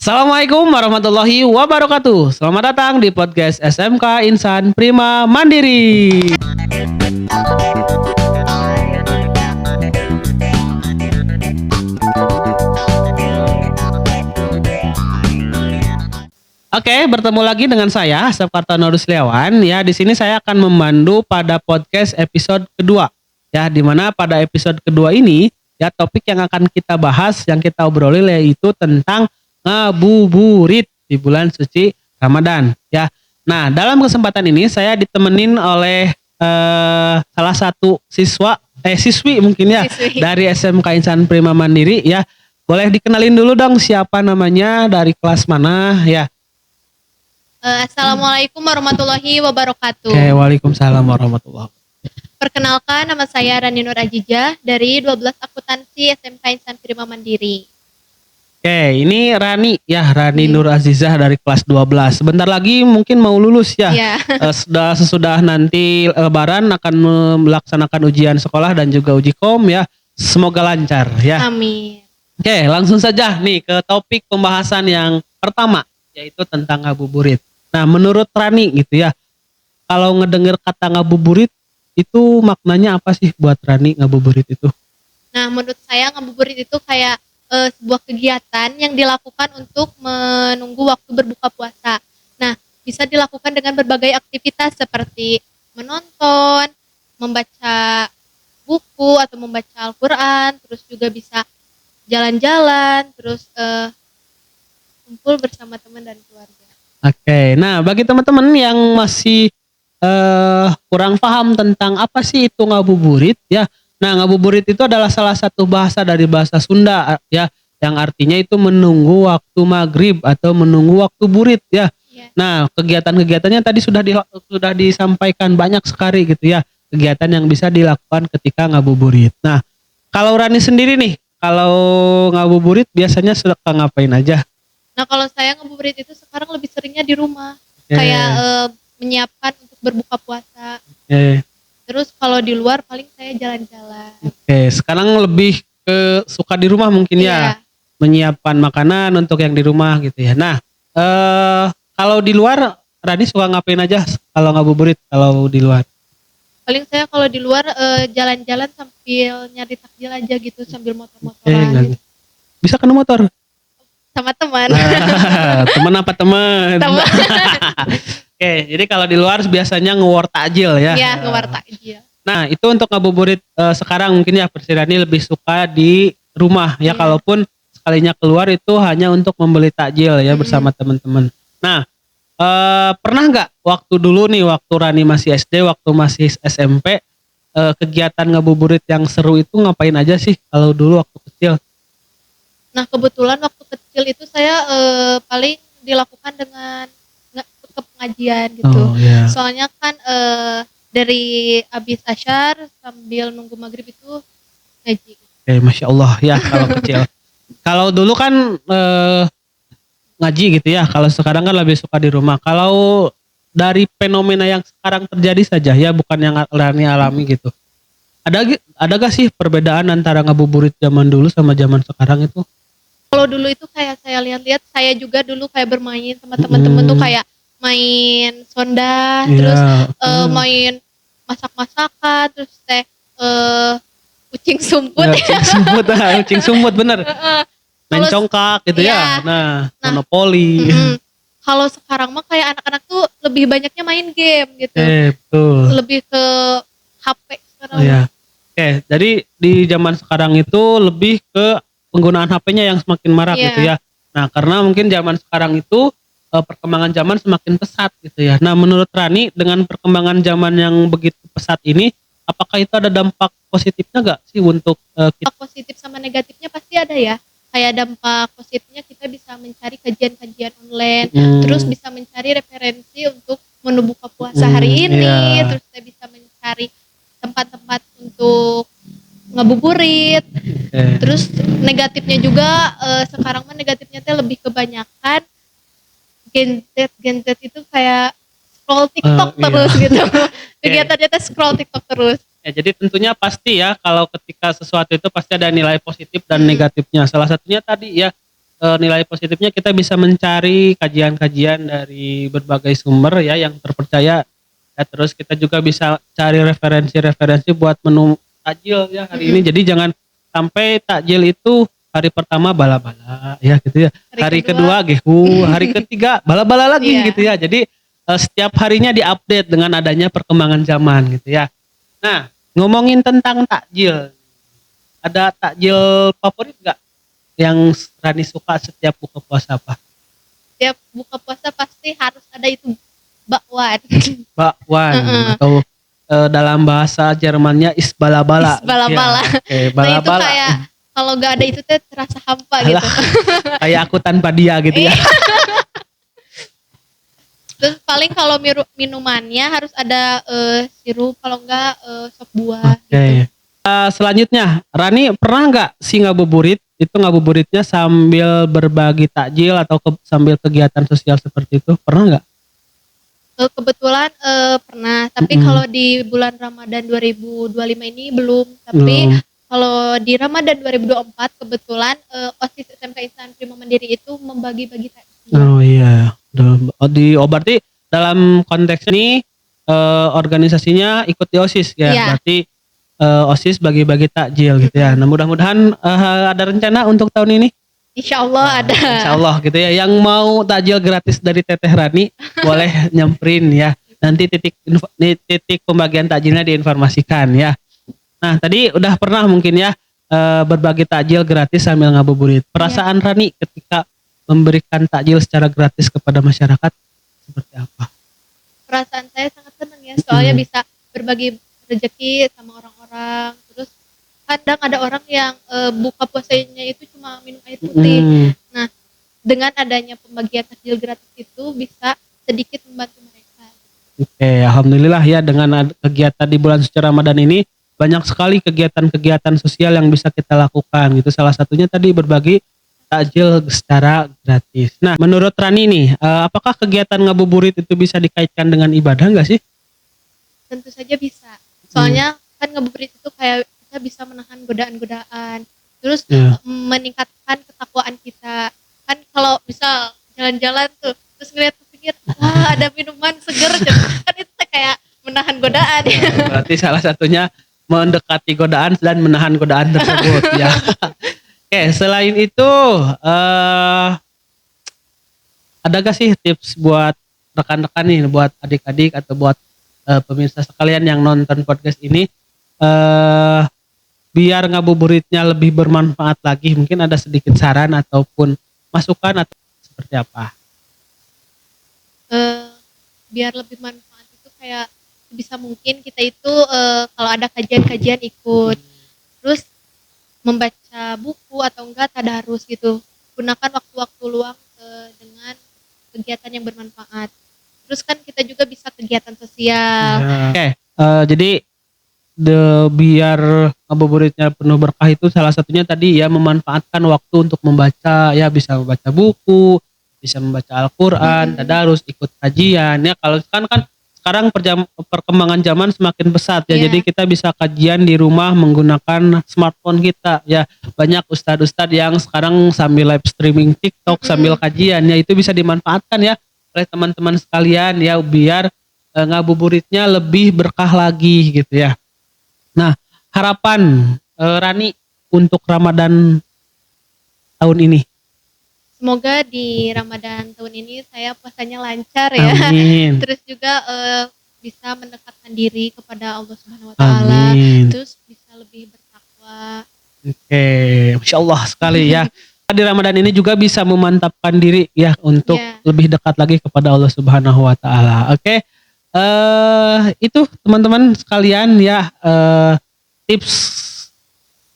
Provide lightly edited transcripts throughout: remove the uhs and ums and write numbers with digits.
Assalamualaikum warahmatullahi wabarakatuh. Selamat datang di podcast SMK Insan Prima Mandiri. Oke, bertemu lagi dengan saya, Sepkartono Rusliawan. Ya, di sini saya akan memandu pada podcast episode kedua. Ya, di mana pada episode kedua ini, ya topik yang akan kita bahas, yang kita obrolin yaitu tentang ngabuburit di bulan suci Ramadan. Ya, nah dalam kesempatan ini saya ditemenin oleh salah satu siswi mungkin ya Siswi. dari SMK Insan Prima Mandiri. Ya, boleh dikenalin dulu dong siapa namanya, dari kelas mana ya? Assalamualaikum warahmatullahi wabarakatuh. Oke, waalaikumsalam warahmatullahi wabarakatuh. Perkenalkan, nama saya Rani Nur Ajijah dari 12 Akuntansi SMK Insan Prima Mandiri. Oke, ini Rani ya, Rani Nur Azizah dari kelas 12. Sebentar lagi mungkin mau lulus ya. Ya. Sesudah nanti Lebaran akan melaksanakan ujian sekolah dan juga uji kom ya. Semoga lancar ya. Amin. Oke, langsung saja nih ke topik pembahasan yang pertama, yaitu tentang ngabuburit. Nah, menurut Rani gitu ya, kalau ngedenger kata ngabuburit itu maknanya apa sih buat Rani ngabuburit itu? Nah, menurut saya ngabuburit itu kayak sebuah kegiatan yang dilakukan untuk menunggu waktu berbuka puasa. Nah, bisa dilakukan dengan berbagai aktivitas seperti menonton, membaca buku atau membaca Al-Quran, terus juga bisa jalan-jalan, terus kumpul bersama teman dan keluarga. Oke, nah bagi teman-teman yang masih kurang paham tentang apa sih itu ngabuburit ya. Nah, ngabuburit itu adalah salah satu bahasa dari bahasa Sunda ya, yang artinya itu menunggu waktu maghrib atau menunggu waktu burit ya. Ya. Nah, kegiatan-kegiatannya tadi sudah disampaikan banyak sekali gitu ya, kegiatan yang bisa dilakukan ketika ngabuburit. Nah, kalau Rani sendiri nih, kalau ngabuburit biasanya suka ngapain aja? Nah, kalau saya ngabuburit itu sekarang lebih seringnya di rumah. Oke. Kayak menyiapkan untuk berbuka puasa. Oke. Terus kalau di luar paling saya jalan-jalan. Oke, sekarang lebih ke suka di rumah mungkin ya, Iya. menyiapkan makanan untuk yang di rumah gitu ya. Nah, kalau di luar Rani suka ngapain aja kalau ngabuburit kalau di luar? Paling saya kalau di luar jalan-jalan sambil nyari takjil aja gitu, sambil Oke, motor-motoran gitu. bisa kena motor? Sama teman. Temen apa temen? Teman. Oke, jadi kalau di luar biasanya nge-war takjil ya. Iya, ngewar takjil. Nah, itu untuk ngabuburit sekarang mungkin ya Persirani lebih suka di rumah ya, Iya. kalaupun sekalinya keluar itu hanya untuk membeli takjil ya bersama teman-teman. Nah, pernah nggak waktu dulu nih, waktu Rani masih SD, waktu masih SMP, kegiatan ngabuburit yang seru itu ngapain aja sih kalau dulu waktu kecil? Nah, kebetulan waktu kecil itu saya paling dilakukan dengan ikut ke pengajian gitu. Oh ya. Soalnya kan dari abis asyar sambil nunggu maghrib itu ngaji. Masya Allah ya kalau kecil. Kalau dulu kan ngaji gitu ya. Kalau sekarang kan lebih suka di rumah. Kalau dari fenomena yang sekarang terjadi saja ya, bukan yang Rani alami gitu. Ada gak sih perbedaan antara ngabuburit zaman dulu sama zaman sekarang itu? Kalau dulu itu kayak saya lihat-lihat, saya juga dulu kayak bermain sama teman-teman tuh kayak main sonda, terus main masak-masakan, terus kucing sumput. Kucing sumput bener. Main Kalau- congkak gitu Iya. ya. Nah, Nah, monopoli. Kalau sekarang mah kayak anak-anak tuh lebih banyaknya main game gitu, Betul. lebih ke HP sekarang. Oh ya. Oke, jadi di zaman sekarang itu lebih ke penggunaan HP-nya yang semakin marak Iya. gitu ya. Nah, karena mungkin zaman sekarang itu perkembangan zaman semakin pesat gitu ya. Nah, menurut Rani dengan perkembangan zaman yang begitu pesat ini, apakah itu ada dampak positifnya gak sih untuk kita? Dampak positif sama negatifnya pasti ada ya. Kayak dampak positifnya kita bisa mencari kajian-kajian online, terus bisa mencari referensi untuk menu buka puasa hari ini, iya. terus kita bisa mencari tempat-tempat untuk ngabuburit. Terus negatifnya juga sekarang mah negatifnya teh lebih kebanyakan Gen Z itu kayak scroll TikTok Iya. terus gitu. Kegiatannya teh scroll TikTok terus. Ya, jadi tentunya pasti ya, kalau ketika sesuatu itu pasti ada nilai positif dan negatifnya. Salah satunya tadi ya, nilai positifnya kita bisa mencari kajian-kajian dari berbagai sumber ya yang terpercaya. Ya, terus kita juga bisa cari referensi-referensi buat menu takjil ya hari ini. Jadi jangan sampai takjil itu hari pertama bala-bala ya gitu ya. Hari kedua gehu, hari ketiga bala-bala lagi Iya. gitu ya. Jadi setiap harinya diupdate dengan adanya perkembangan zaman gitu ya. Nah, ngomongin tentang takjil. Ada takjil favorit nggak yang Rani suka setiap buka puasa apa? Tiap buka puasa pasti harus ada itu bakwan. Bakwan Heeh. atau dalam bahasa Jermannya isbalabala. Isbalabala. Ya, oke, Nah itu balabala. kayak kalau gak ada itu teh terasa hampa gitu. Alah, kayak aku tanpa dia gitu ya. Terus paling kalau minumannya harus ada sirup, kalau enggak sop buah Oke. gitu. Selanjutnya, Rani pernah nggak sih ngabuburit? Itu ngabuburitnya sambil berbagi takjil atau sambil kegiatan sosial seperti itu? Pernah nggak? Kebetulan pernah, tapi Mm-mm. kalau di bulan Ramadan 2025 ini belum. Tapi Belum. kalau di Ramadan 2024 kebetulan OSIS SMK Insan Prima Mandiri itu membagi-bagi takjil. Oh iya. Berarti dalam konteks ini organisasinya ikut di OSIS ya. Iya. Berarti OSIS bagi-bagi takjil gitu ya. Nah, mudah-mudahan ada rencana untuk tahun ini. Insya Allah ada. Insya Allah gitu ya. Yang mau takjil gratis dari Teteh Rani boleh nyamperin ya. Nanti titik pembagian takjilnya diinformasikan ya. Nah, tadi udah pernah mungkin ya berbagi takjil gratis sambil ngabuburit. Perasaan Rani ketika memberikan takjil secara gratis kepada masyarakat seperti apa? Perasaan saya sangat senang ya, soalnya bisa berbagi rezeki sama orang-orang. Terus kadang ada orang yang buka puasanya itu cuma minum air putih. Nah, dengan adanya pembagian takjil gratis itu bisa sedikit membantu mereka. Oke, alhamdulillah ya dengan kegiatan di bulan suci Ramadan ini banyak sekali kegiatan-kegiatan sosial yang bisa kita lakukan gitu. Salah satunya tadi berbagi takjil secara gratis. Nah, menurut Rani nih, apakah kegiatan ngabuburit itu bisa dikaitkan dengan ibadah nggak sih? Tentu saja bisa. Soalnya kan ngabuburit itu kayak kita bisa menahan godaan-godaan. Terus meningkatkan ketakwaan kita. Kan kalau misal jalan-jalan tuh terus ngeliat ke pinggir, wah ada minuman seger, kan itu kayak menahan godaan ya. Berarti salah satunya mendekati godaan dan menahan godaan tersebut ya. Oke, selain itu ada gak sih tips buat rekan-rekan nih, buat adik-adik atau buat pemirsa sekalian yang nonton podcast ini biar ngabuburitnya lebih bermanfaat lagi? Mungkin ada sedikit saran ataupun masukan atau seperti apa? Biar lebih manfaat itu kayak bisa mungkin kita itu kalau ada kajian-kajian ikut, terus membaca buku atau enggak tadarus gitu. Gunakan waktu-waktu luang dengan kegiatan yang bermanfaat. Terus kan kita juga bisa kegiatan sosial. Oke, jadi biar ngabuburitnya penuh berkah itu salah satunya tadi ya memanfaatkan waktu untuk membaca ya, bisa membaca buku, bisa membaca Al-Quran, tadarus, ikut kajian ya. Kalau kan sekarang perkembangan zaman semakin pesat ya, jadi kita bisa kajian di rumah menggunakan smartphone kita ya. Banyak ustadz-ustadz yang sekarang sambil live streaming TikTok sambil kajian ya, itu bisa dimanfaatkan ya oleh teman-teman sekalian ya, biar ngabuburitnya lebih berkah lagi gitu ya. Nah, harapan Rani untuk Ramadan tahun ini? Semoga di Ramadan tahun ini saya puasanya lancar ya. Amin. Terus juga bisa mendekatkan diri kepada Allah Subhanahu wa taala. Terus bisa lebih bertakwa. Oke, Masya Allah sekali ya. Di Ramadan ini juga bisa memantapkan diri ya untuk lebih dekat lagi kepada Allah Subhanahu wa taala. Oke. Itu teman-teman sekalian ya, tips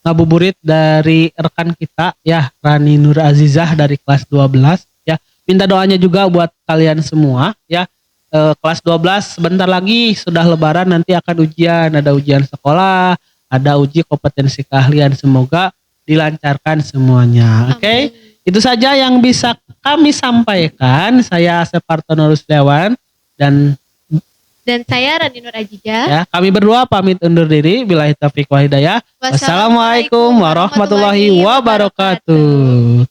ngabuburit dari rekan kita ya, Rani Nur Azizah dari kelas 12 ya. Minta doanya juga buat kalian semua ya. Kelas 12 sebentar lagi sudah lebaran, nanti akan ujian, ada ujian sekolah, ada uji kompetensi keahlian, semoga dilancarkan semuanya. Oke. Itu saja yang bisa kami sampaikan. Saya Separtono Ruslewan dan saya Rani Nur Azizah. Ya, kami berdua pamit undur diri. Billahi taufiq wal hidayah. Wassalamualaikum warahmatullahi wabarakatuh.